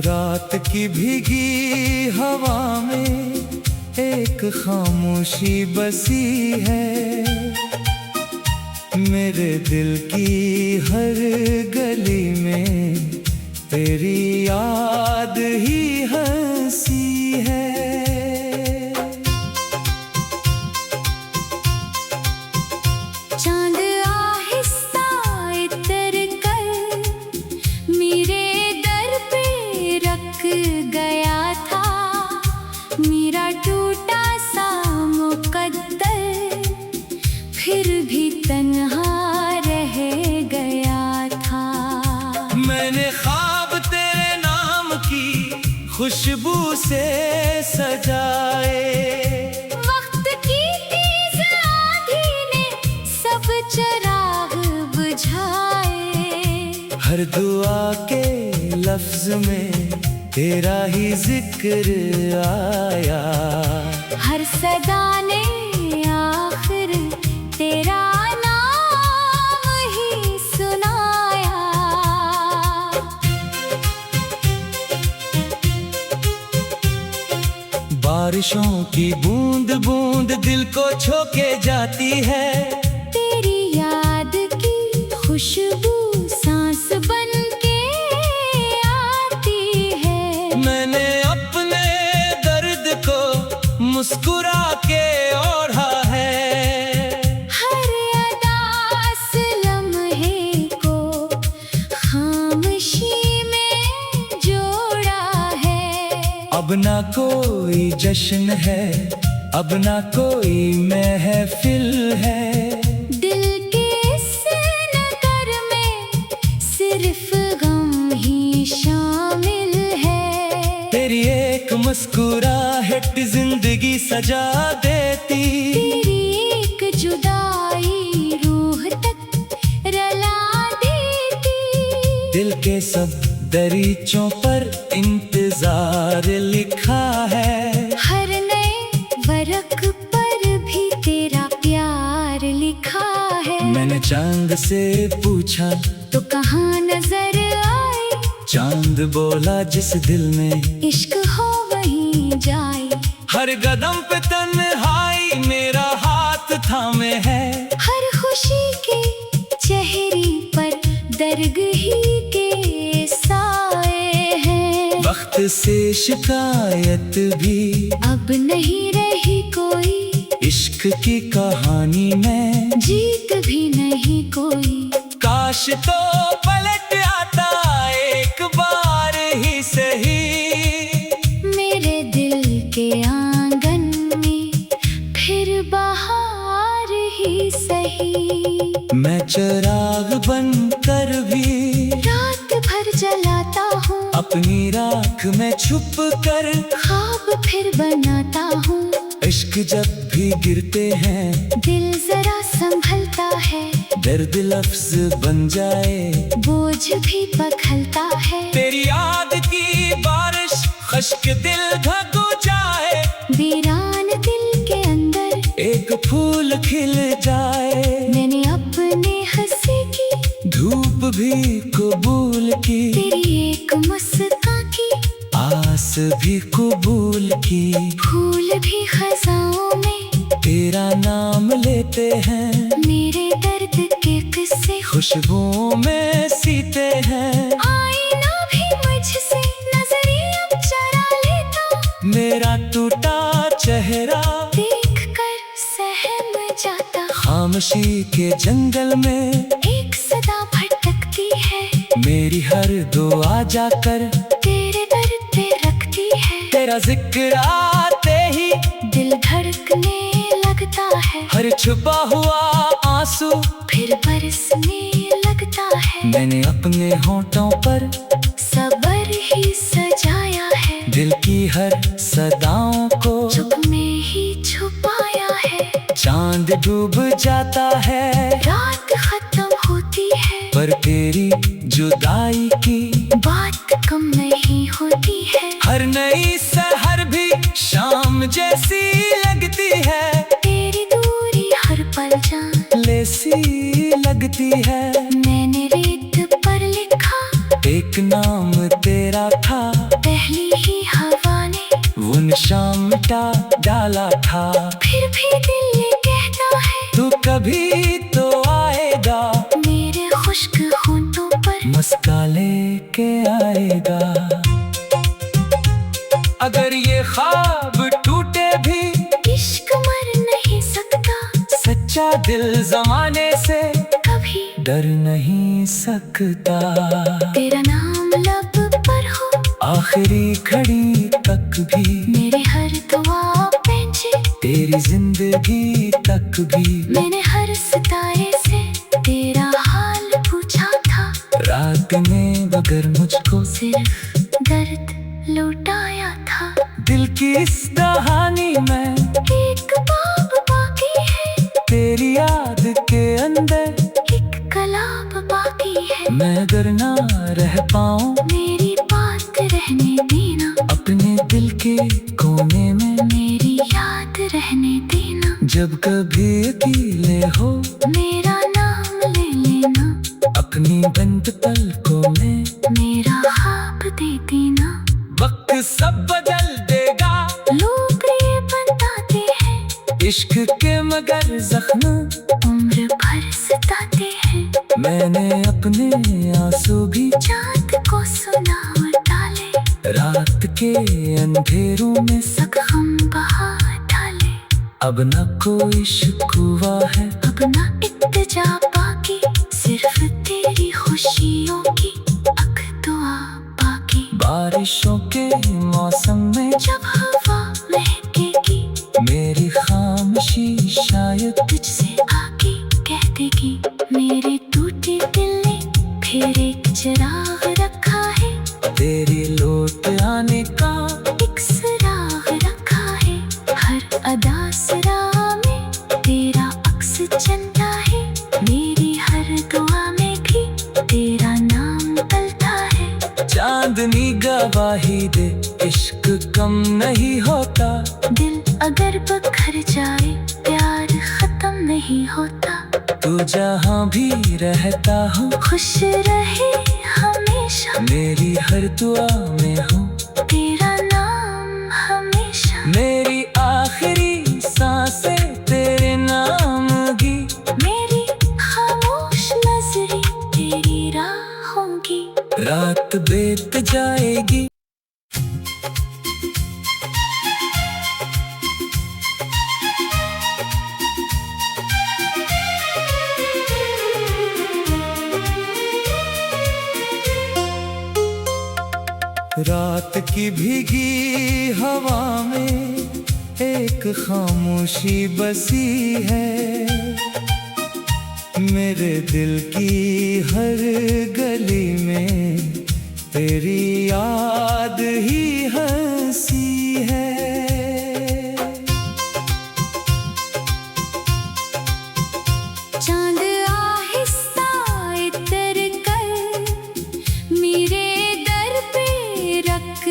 रात की भीगी हवा में एक खामोशी बसी है। मेरे दिल की हर गली में तेरी याद ही हंसी है। चांद आहिस्ता इतर कर मेरे दर पे रख गया था। मेरा टूटा सा मुकद्दर फिर भी तन्हा रह गया था। मैंने ख्वाब तेरे नाम की खुशबू से सजाए। वक्त की तेज आंधी ने सब चिराग बुझाए। हर दुआ के लफ्ज में तेरा ही जिक्र आया। हर सदा ने आखिर तेरा नाम ही सुनाया। बारिशों की बूंद बूंद दिल को छू के जाती है। तेरी याद की खुशबू सांस बन के आती है। मैंने अपने दर्द को मुस्कुरा के ओढ़ा है। हर अदास लम्हे को खामोशी में जोड़ा है। अब ना कोई जश्न है, अब ना कोई महफिल है। दिल के इस नगर में सिर्फ गम ही शामिल है। तेरी एक मुस्कुराहट जिंदगी सजा देती। तेरी एक जुदाई रूह तक रुला देती। दिल के सब दरीचों पर इंतजार लिखा है। हर नए वरक पर भी तेरा प्यार लिखा है। मैंने चांद से पूछा तो कहाँ नजर आई। चांद बोला जिस दिल में इश्क हो वहीं जाए। हर कदम पे तन्हाई मेरा हाथ थामे है। हर खुशी के चेहरे पर दर्द ही के साए हैं। वक्त से शिकायत भी अब नहीं रही कोई। इश्क की कहानी में जीत भी नहीं कोई। काश तो पलट आता एक बार ही सही। मेरे दिल के आंगन में फिर बहार ही सही। मैं चिराग बन कर भी रात भर जलाता हूँ। अपनी राख में छुप कर ख्वाब फिर बनाता हूँ। इश्क जब भी गिरते हैं दिल जरा संभलता है। दर्द लफ्ज बन जाए बोझ भी पखलता है। तेरी याद की बारिश खश्क दिल ढक जाए। वीरान दिल के अंदर एक फूल खिल जाए। मैंने अपने हंसी की धूप भी कबूल की। तेरी एक मुस्कान की आस भी कबूल की। फूल भी खजाओं में तेरा नाम लेते हैं। मेरे दर्द के किस्से खुशबुओं में सीते हैं। आईना भी मुझसे नजरें अब चरा लेता। मेरा टूटा चेहरा देख कर सहम जाता। खामोशी के जंगल में एक सदा भटकती है। मेरी हर दुआ जाकर तेरे दर पे रखती है। तेरा जिक्र आते ही दिल धड़कने लगता है। हर छुपा हुआ आंसू फिर बरसने लगता है। मैंने अपने होठों पर सबर ही सजाया है। दिल की हर सदाओं को चुप में ही छुपाया है। चांद डूब जाता है रात खत्म होती है। पर तेरी जुदाई की बात कम नहीं होती है। हर नई सहर भी शाम जैसी लगती है। तेरी दूरी हर पल जान लेसी लगती है। मैंने रेत पर लिखा एक नाम तेरा था। पहली ही हवा ने वो नशा मिटा डाला था। फिर भी दिल ये कहता है तू कभी तो आएगा, मेरे खुश्क होंठों पर मुस्का लेके आएगा। अगर ये ख्वाब टूटे भी इश्क मर नहीं सकता, सच्चा दिल जमाने से कभी डर नहीं सकता। तेरा नाम लब पर हो आखिरी घड़ी तक भी, मेरे हर दुआ पहुंचे तेरी जिंदगी तक भी। मैंने हर सितारे से तेरा हाल पूछा था, रात ने मगर मुझको सिर्फ दर्द लौटाया था। दिल की इस कहानी में एक बाब बाकी है, तेरी याद के अंदर एक कलाब बाकी है। मैं अगर ना रह पाऊं, मेरी बात रहने देना, अपने दिल के कोने में मेरी याद रहने देना। जब कभी अकेले हो मेरा नाम ले लेना, अपनी बंद पलकों में मेरा ख्वाब दे देना। वक्त सब बदल देगा, लोग ये बताते हैं, इश्क के मगर जख्म उम्र भर सताते हैं। मैंने अपने आंसू भी चाँद को सुना और डाले, रात के अंधेरों में हम बहा डाले। अब न कोई शिकवा है, अब ना इत्तेजा बाकी, सिर्फ तेरी खुशियों की अक दुआ बाकी। बारिशों के मौसम में जब हवा महकेगी, मेरी खामोशी शायद तुझसे आके कह देगी। मेरे टूटे दिल ने फिर एक चिराग रखा है, तेरी लौट आने का एक सुराग रखा है। हर अदा सरा में तेरा अक्स चलता है, मेरी हर दुआ में भी तेरा नाम पलता है। चांदनी गवाही दे, इश्क कम नहीं होता। दिल अगर बखर जाए, प्यार खत्म नहीं होता। तू जहाँ भी रहता हो, खुश रहे हमेशा, मेरी हर दुआ में हो। तेरा नाम हमेशा, मेरी आखिरी सांसें तेरे नाम की, मेरी खामोश नजरें तेरी राहों की। रात बीत जाएगी। रात की भीगी हवा में एक खामोशी बसी है, मेरे दिल की हर गली में तेरी याद ही हंसी है। चांद आहिस्ता इतर कर मेरे दर पे रख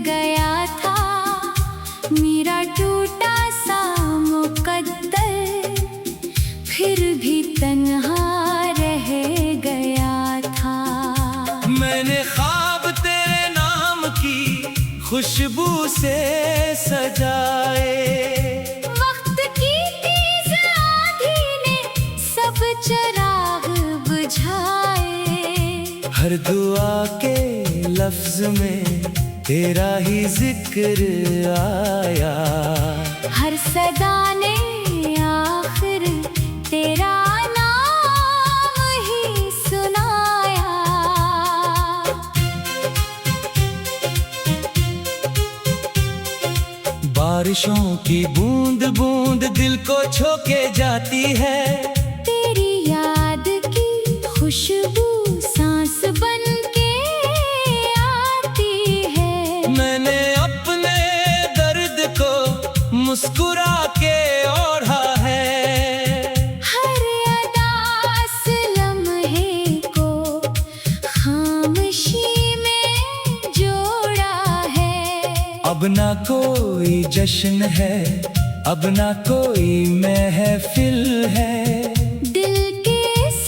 गया था, मेरा टूटा सा मुकद्दर फिर भी तन्हा रह गया था। मैंने ख्वाब तेरे नाम की खुशबू से सजाए, वक्त की तेज आंधी ने सब चिराग बुझाए। हर दुआ के लफ्ज में तेरा ही जिक्र आया, हर सदा ने आखिर तेरा नाम ही सुनाया। बारिशों की बूंद बूंद दिल को छू के जाती है, तेरी याद की खुशबू सांस बन के आती है। मैंने अपने दर्द को मुस्कुरा के ओढ़ा है, हर अदास लम्हे को खामोशी में जोड़ा है। अब ना कोई जश्न है, अब ना कोई महफिल है, दिल के इस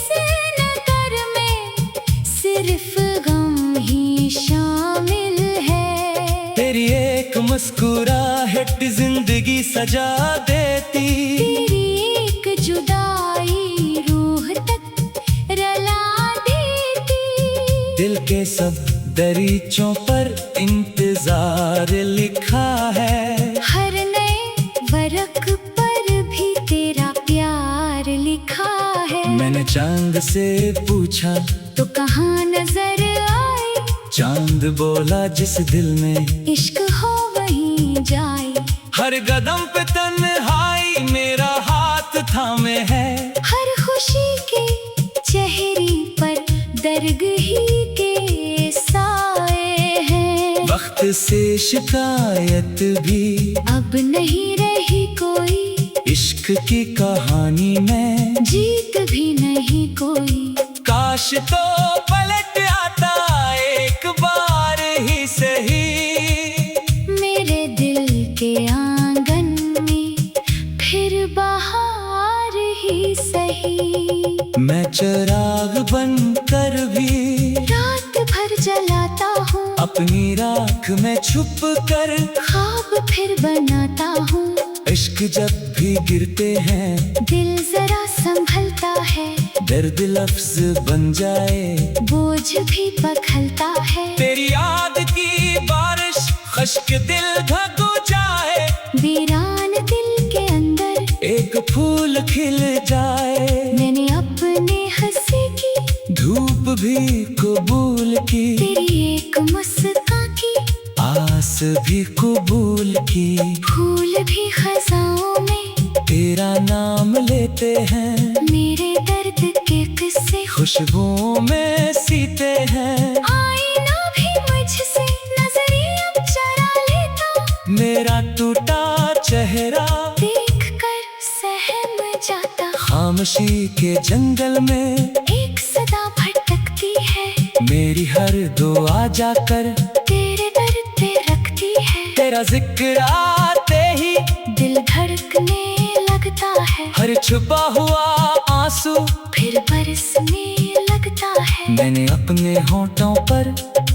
नगर में सिर्फ गम ही शामिल है। मुस्कुराहट जिंदगी सजा देती। तेरी एक जुदाई रूह तक रुला देती। दिल के सब दरीचों पर इंतजार लिखा है। हर नए वरक पर भी तेरा प्यार लिखा है। मैंने चांद से पूछा तो कहाँ नजर आई। चांद बोला जिस दिल में इश्क हो वहीं जाए। हर कदम पे तन्हाई मेरा हाथ थामे है। हर खुशी के चेहरे पर दर्द ही के साए हैं। वक्त से शिकायत भी अब नहीं रही कोई। इश्क की कहानी में जीत भी नहीं कोई। काश तो पलट आता एक बार ही सही। मेरे दिल के आंगन में फिर बहार ही सही। मैं चिराग बनकर भी रात भर जलाता हूँ। अपनी राख में छुप कर ख्वाब फिर बनाता हूँ। इश्क जब भी गिरते हैं दिल जरा संभलता है। दर्द लफ्ज बन जाए बोझ भी पखलता है। तेरी याद की बारिश खश्क दिल ढक जाए। वीरान दिल के अंदर एक फूल खिल जाए। मैंने अपने हंसी की धूप भी कबूल की। तेरी एक मुस्कान की आस भी कबूल की। फूल भी खजाओं में तेरा नाम लेते हैं। मेरे दर्द के किस्से खुशबुओं में सीते हैं। आईना भी मुझसे नजरिया चरा लेता। मेरा टूटा चेहरा देख कर सहम जाता। खामोशी के जंगल में एक सदा भटकती है। मेरी हर दुआ जाकर तेरे दर पे रखती है। तेरा जिक्र आते ही दिल धड़कने लगता है। हर छुपा हुआ आंसू फिर बरसने लगता है। मैंने अपने होठों पर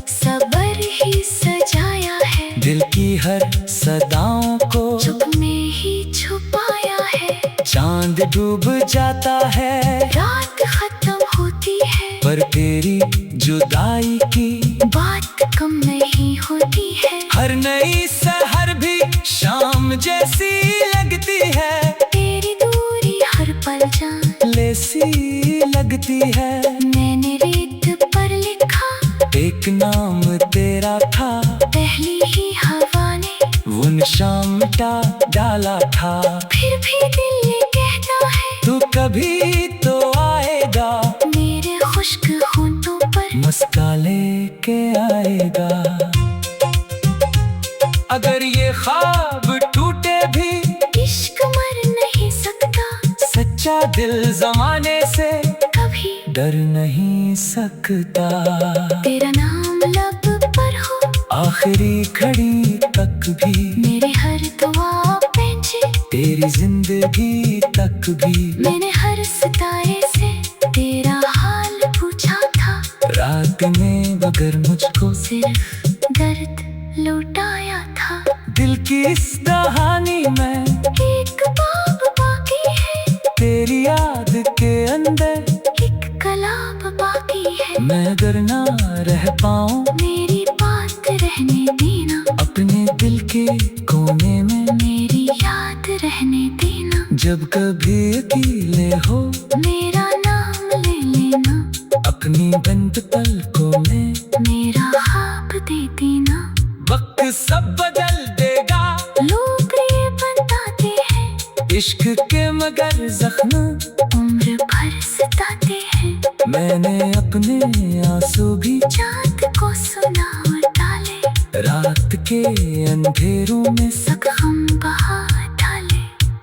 सबर ही सजाया है। दिल की हर सदाओं को चुप में ही छुपाया है। चांद डूब जाता है रात खत्म होती है। पर तेरी जुदाई की बात कम नहीं होती है। हर नई सहर भी शाम जैसी लगती है। तेरी दूरी हर पल जान लेसी लगती है। मैंने रेत पर लिखा एक नाम तेरा था। पहली ही हवा ने वो निशान मिटा डाला था। फिर भी दिल ये कहता है तू कभी तो आएगा। मेरे खुश्क होंठों पर मुस्का लेके आएगा। अगर ये ख्वाब टूटे भी इश्क मर नहीं सकता। सच्चा दिल जमाने से कभी डर नहीं सकता। तेरा नाम लब पर हो आखिरी घड़ी तक भी मेरे हर दुआ पहुंचे। तेरी जिंदगी तक भी मैंने हर सितारे से तेरा हाल पूछा था। रात में बगर मुझको सिर्फ दर्द लुटाया था। दिल की इस कहानी में एक बाब बाकी है। तेरी याद के अंदर एक कलाब बाकी है। मैं अगर ना रह पाऊं मेरी बात रहने देना। अपने दिल के कोने में मेरी याद रहने देना। जब कभी अकेले हो मेरा नाम ले लेना। अपनी बंद पलकों में मेरा ख्वाब दे देना। वक्त सब बदल देगा। लोग ये बताते हैं इश्क के मगर जख्म उम्र भर सताते हैं। मैंने अपने आंसू भी चाँद को सुना और डाले। रात के अंधेरों में हम बहा डाले।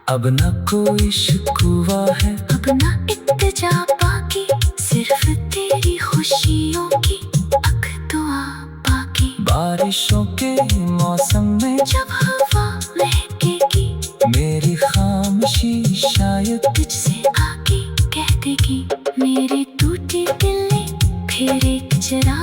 अब न कोई शिकवा है। अब ना इत्तेजा बाकी सिर्फ तेरी खुशियों की अक दुआ बाकी। बारिशों के मौसम में जब हवा महकेगी मेरी खामोशी शायद तुझसे आके कह देगी। मेरे टूटे दिल ने फिर एक चिराग